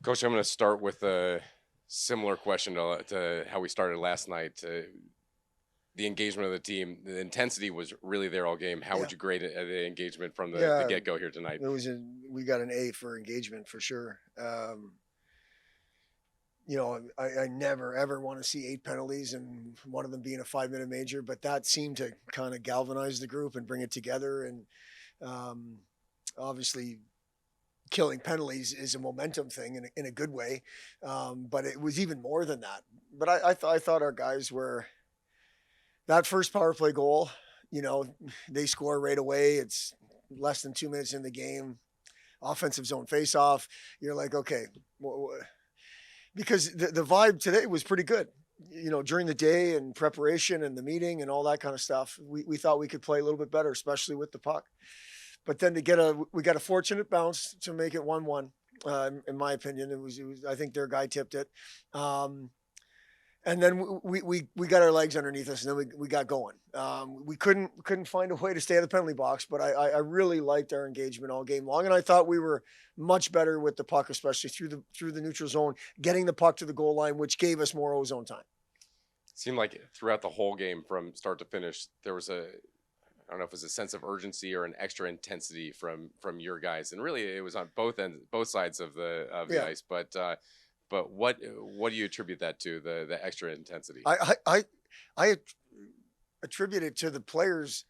Coach, I'm going to start with a similar question to how we started last night. The engagement of the team, the intensity was really there all game. How Yeah, would you grade the engagement from the yeah. get go here tonight? We got an A for engagement for sure. I never ever want to see 8 penalties and one of them being a 5 minute major, but that seemed to kind of galvanize the group and bring it together. And um, obviously, killing penalties is a momentum thing in a good way, but it was even more than that. But I thought our guys were that first power play goal. You know, they score right away. It's less than 2 minutes in the game. Offensive zone face off. You're like, okay, because the vibe today was pretty good. You know, during the day and preparation and the meeting and all that kind of stuff, we thought we could play a little bit better, especially with the puck. But then we got a fortunate bounce to make it 1-1. In my opinion, it was I think their guy tipped it. And then we got our legs underneath us, and then we got going. We couldn't find a way to stay at the penalty box, but I really liked our engagement all game long, and I thought we were much better with the puck, especially through the neutral zone, getting the puck to the goal line, which gave us more ozone time. Seemed like throughout the whole game, from start to finish, there was I don't know if it was a sense of urgency or an extra intensity from your guys, and really it was on both sides of the Yeah, ice. But what do you attribute that to, the extra intensity? I attribute it to the players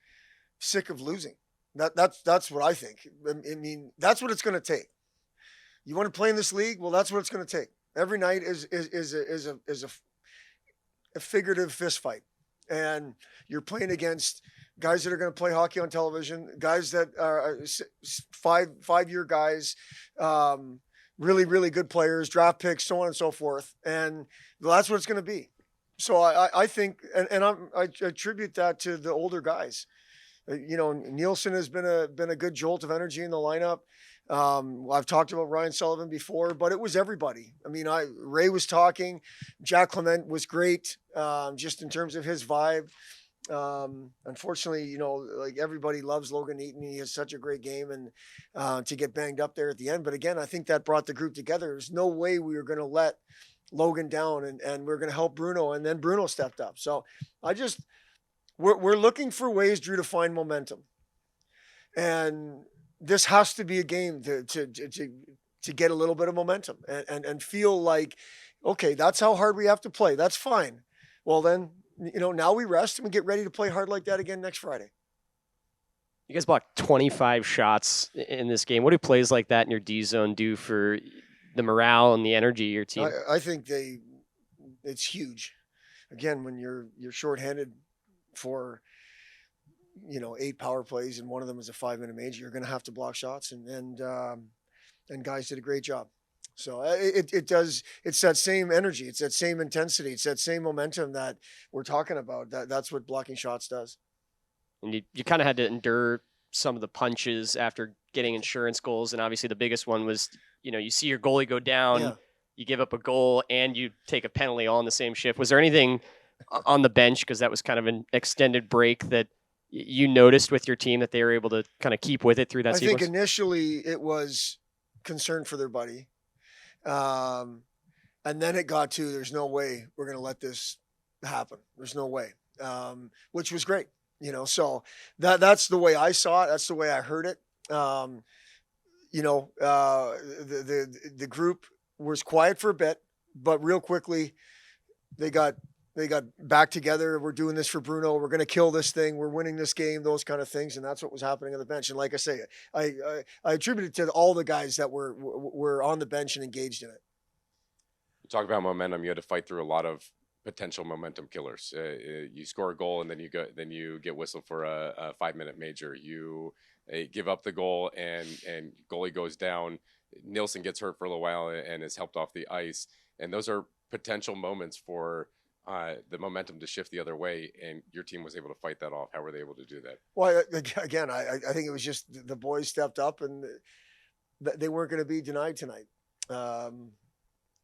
sick of losing. That's what I think. I mean, that's what it's going to take. You want to play in this league? Well, that's what it's going to take. Every night is a figurative fist fight, and you're playing against guys that are going to play hockey on television, guys that are 5 year guys, really good players, draft picks, so on and so forth, and that's what it's going to be. So I think, I attribute that to the older guys. Nielsen has been a good jolt of energy in the lineup. I've talked about Ryan Sullivan before, but it was everybody. I mean, Ray was talking, Jack Clement was great, just in terms of his vibe. Unfortunately, like everybody loves Logan Eaton. He has such a great game, and to get banged up there at the end. But again, I think that brought the group together. There's no way we were going to let Logan down, and we're going to help Bruno. And then Bruno stepped up. So I just we're looking for ways, Drew, to find momentum, and this has to be a game to get a little bit of momentum and feel like, okay, that's how hard we have to play. That's fine. Well, then, now we rest and we get ready to play hard like that again next Friday. You guys blocked 25 shots in this game. What do plays like that in your D zone do for the morale and the energy of your team? I think it's huge. Again, when you're shorthanded for 8 power plays and one of them is a 5 minute major, you're going to have to block shots, and guys did a great job. So it's that same energy, it's that same intensity, it's that same momentum that we're talking about. That's what blocking shots does. And you kind of had to endure some of the punches after getting insurance goals, and obviously the biggest one was, you see your goalie go down, Yeah. you give up a goal, and you take a penalty all in the same shift. Was there anything on the bench, because that was kind of an extended break, that you noticed with your team that they were able to kind of keep with it through that sequence? I think initially it was concern for their buddy. And then it got to, there's no way we're going to let this happen. There's no way, which was great. So that's the way I saw it. That's the way I heard it. The group was quiet for a bit, but real quickly they got back together. We're doing this for Bruno. We're going to kill this thing. We're winning this game, those kind of things. And that's what was happening on the bench. And like I say, I attribute it to all the guys that were on the bench and engaged in it. You talk about momentum. You had to fight through a lot of potential momentum killers. You score a goal and then you get whistled for a 5 minute major. You give up the goal and goalie goes down. Nielsen gets hurt for a little while and is helped off the ice. And those are potential moments for the momentum to shift the other way, and your team was able to fight that off. How were they able to do that? Well, again, I think it was just the boys stepped up, and they weren't going to be denied tonight.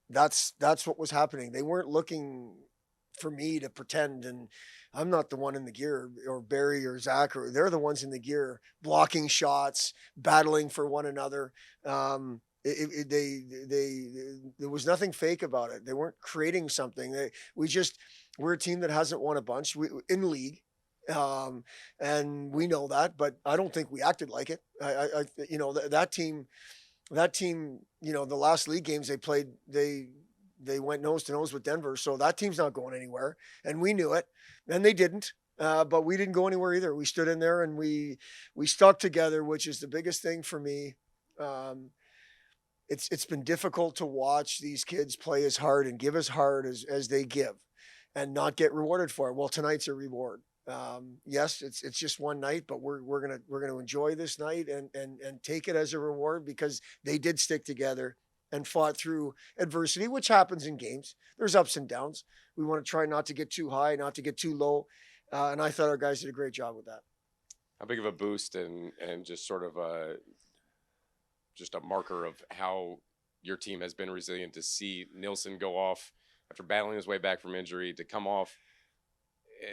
That's what was happening. They weren't looking for me to pretend, and I'm not the one in the gear, or Barry or Zach, they're the ones in the gear, blocking shots, battling for one another. There was nothing fake about it. They weren't creating something. We're a team that hasn't won a bunch in league. And we know that, but I don't think we acted like it. That team, the last league games they played, they went nose to nose with Denver. So that team's not going anywhere, and we knew it, and they didn't. But we didn't go anywhere either. We stood in there and we stuck together, which is the biggest thing for me. It's been difficult to watch these kids play as hard and give as hard as they give, and not get rewarded for it. Well, tonight's a reward. Yes, it's just one night, but we're gonna enjoy this night and take it as a reward because they did stick together and fought through adversity, which happens in games. There's ups and downs. We want to try not to get too high, not to get too low, and I thought our guys did a great job with that. How big of a boost and just sort of just a marker of how your team has been resilient to see Nilsson go off after battling his way back from injury, to come off,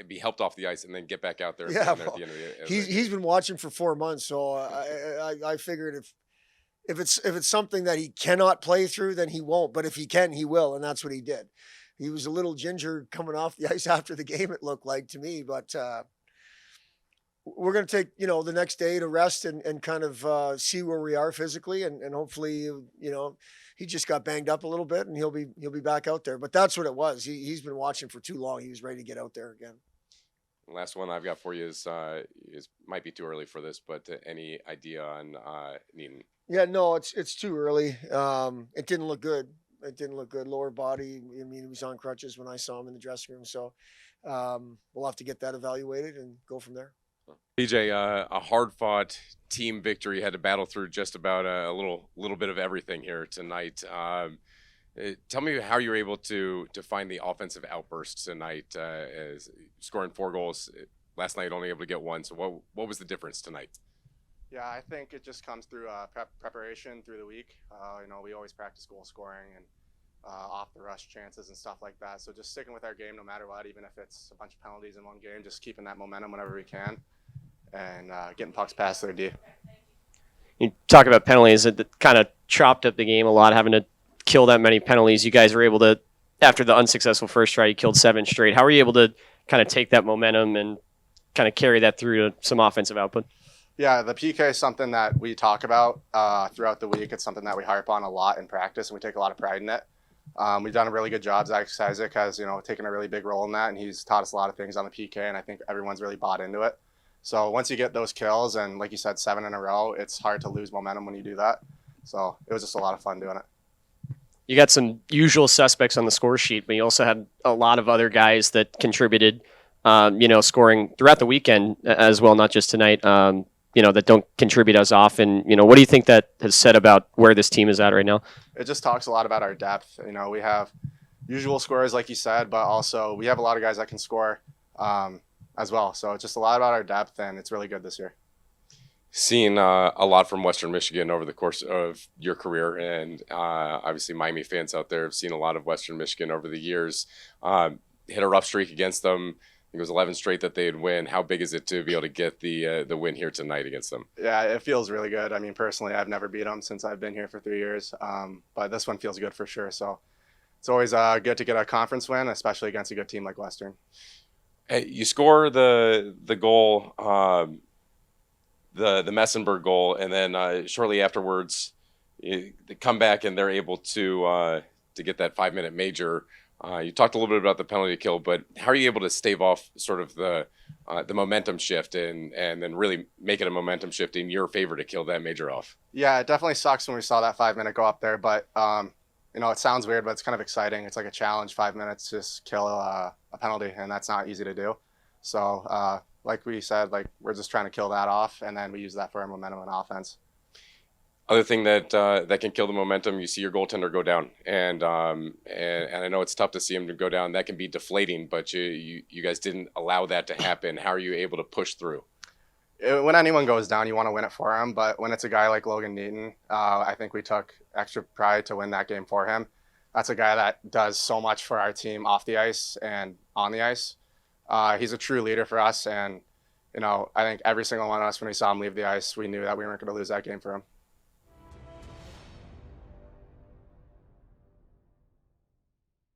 be helped off the ice, and then get back out there. Yeah, at the end of the he's been watching for 4 months, so I figured if it's something that he cannot play through, then he won't. But if he can, he will, and that's what he did. He was a little ginger coming off the ice after the game, it looked like to me, but we're going to take, the next day to rest and kind of see where we are physically. And hopefully, he just got banged up a little bit and he'll be back out there. But that's what it was. He's been watching for too long. He was ready to get out there again. Last one I've got for you is might be too early for this, but any idea on Neaton? Yeah, no, it's too early. It didn't look good. Lower body. I mean, he was on crutches when I saw him in the dressing room. So we'll have to get that evaluated and go from there. PJ, a hard-fought team victory, had to battle through just about a little bit of everything here tonight. Tell me how you were able to find the offensive outburst tonight, as scoring 4 goals last night, only able to get 1. So what was the difference tonight? Yeah, I think it just comes through preparation through the week. We always practice goal scoring and off the rush chances and stuff like that. So just sticking with our game no matter what, even if it's a bunch of penalties in one game, just keeping that momentum whenever we can, and getting pucks past their D. You talk about penalties that kind of chopped up the game a lot, having to kill that many penalties. You guys were able to, after the unsuccessful first try, you killed 7 straight. How were you able to kind of take that momentum and kind of carry that through to some offensive output? Yeah, the PK is something that we talk about throughout the week. It's something that we harp on a lot in practice, and we take a lot of pride in it. We've done a really good job. Zach Isaac has, taken a really big role in that, and he's taught us a lot of things on the PK, and I think everyone's really bought into it. So once you get those kills, and like you said, 7 in a row, it's hard to lose momentum when you do that. So it was just a lot of fun doing it. You got some usual suspects on the score sheet, but you also had a lot of other guys that contributed, scoring throughout the weekend as well, not just tonight, that don't contribute as often. What do you think that has said about where this team is at right now? It just talks a lot about our depth. We have usual scorers, like you said, but also we have a lot of guys that can score as well. So it's just a lot about our depth, and it's really good this year. Seen a lot from Western Michigan over the course of your career, and obviously Miami fans out there have seen a lot of Western Michigan over the years. Hit a rough streak against them. I think it was 11 straight that they'd win. How big is it to be able to get the win here tonight against them? Yeah, it feels really good. I mean, personally, I've never beat them since I've been here for 3 years, but this one feels good for sure. So it's always good to get a conference win, especially against a good team like Western. Hey, you score the goal, the Messenberg goal, and then shortly afterwards, they come back and they're able to get that 5-minute major. You talked a little bit about the penalty kill, but how are you able to stave off sort of the momentum shift and then really make it a momentum shift in your favor to kill that major off? Yeah, it definitely sucks when we saw that 5-minute go up there, but it sounds weird, but it's kind of exciting. It's like a challenge, 5 minutes, just kill a penalty, and that's not easy to do. So like we said, we're just trying to kill that off, and then we use that for our momentum and offense. Other thing that can kill the momentum, you see your goaltender go down, and I know it's tough to see him to go down. That can be deflating, but you guys didn't allow that to happen. How are you able to push through? When anyone goes down, you want to win it for him, but when it's a guy like Logan Neaton, I think we took extra pride to win that game for him. That's a guy that does so much for our team off the ice and on the ice. He's a true leader for us, and I think every single one of us, when we saw him leave the ice, we knew that we weren't going to lose that game for him.